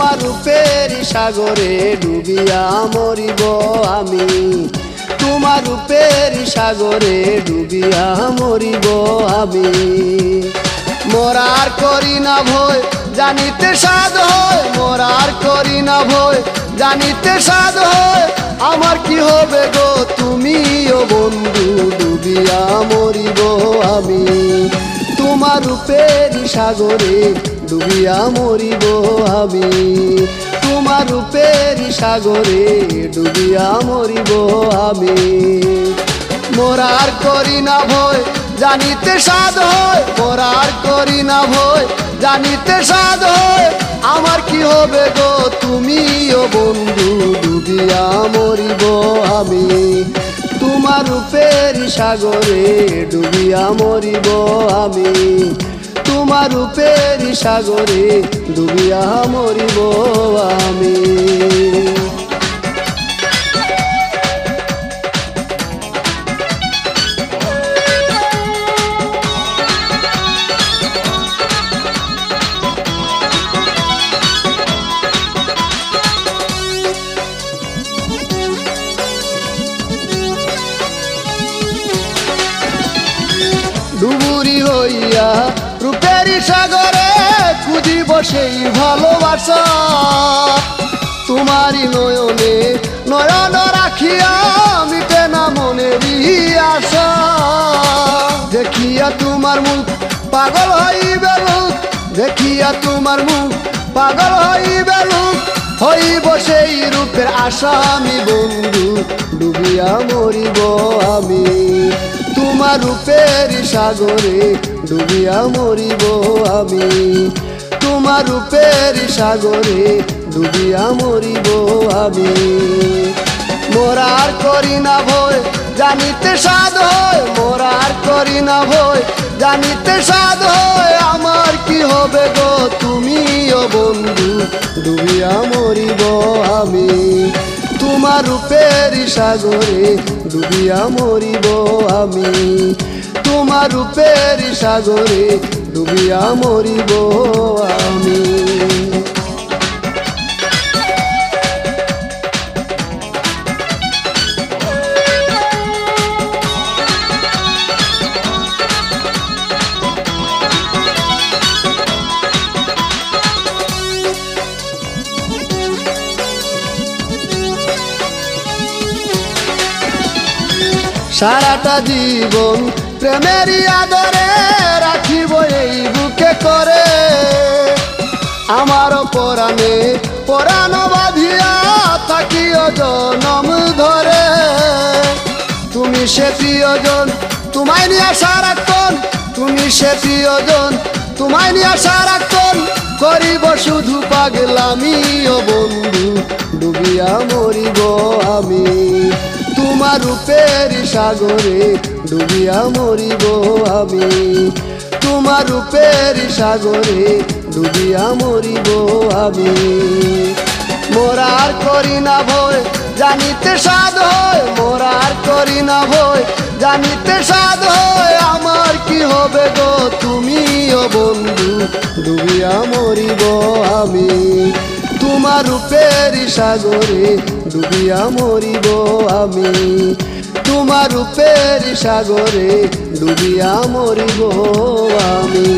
তোমার রূপের সাগরে ডুবিয়া মরিব আমি, তোমার রূপের সাগরে ডুবিয়া মরিব আমি। মরার করি না ভয় জানিতে সাধ হয়, মরার করি না ভয় জানিতে সাধ হয়। আমার কি হবে গো তুমিও বন্ধু ডুবিয়া মরিব আমি, তোমার রূপের সাগরে ডুবিয়া মরিব আমি, তোমার রূপের সাগরে ডুবিয়া মরিব আমি। মরার করি না ভয় জানিতে সাধ হয়, মরার করি না ভয় জানিতে সাধ হয়। আমার কি হবে গো তুমিও বন্ধু ডুবিয়া মরিব আমি, তোমার রূপের সাগরে ডুবিয়া মরিব আমি, তোমার রূপের সাগরে ডুবিয়া মরিব আমি। ডুবুরি হইয়া রূপের সাগরে খুঁজিব সেই ভালোবাসা, তোমারই নয়নে নয়ন রাখিয়া মিটে না মনেরই আশা। দেখিয়া তোমার মুখ পাগল হইবে লোক, দেখিয়া তোমার মুখ পাগল হইবে লোক। হইব সেই রূপের আশা আমি বন্ধু ডুবিয়া মরিব আমি, তোমার রূপের সাগরে ডুবিয়া মরিব আমি, তোমার রূপের সাগরে ডুবিয়া মরিব আমি। মরার করি না ভয় জানিতে সাধ হয়, মরার করি না ভয় জানিতে সাধ হয়। আমার কি হবে গো তুমিও বন্ধু ডুবিয়া মরিব আমি, তোমার রূপের সাগরে ডুবিয়া মরিব আমি, তোমার রূপের সাগরে ডুবিয়া মরিব আমি। সারাটা জীবন প্রেমেরই আদরে রাখিব এই বুকে করে, আমার পরাণে পরাণ বাঁধিয়া থাকিও জনম ধরে। তুমি সে প্রিয়জন তোমায় নিয়ে সারাক্ষণ, তুমি সে প্রিয়জন তোমায় নিয়ে সারাক্ষণ। করিব শুধু পাগলামি ও বন্ধু ডুবিয়া মরিব আমি, তোমার রূপের সাগরে ডুবিয়া মরিব আমি, তোমার রূপের সাগরে ডুবিয়া মরিব আমি। মরার করি না ভয় জানিতে সাধ হয়, মরার করি না ভয় জানিতে সাধ হয়। আমার কি হবে গো তুমিও বন্ধু ডুবিয়া মরিব আমি, তোমার রূপের সাগরে ডুবিয়া মরিব আমি, তোমার রূপের সাগরে ডুবিয়া মরিব আমি।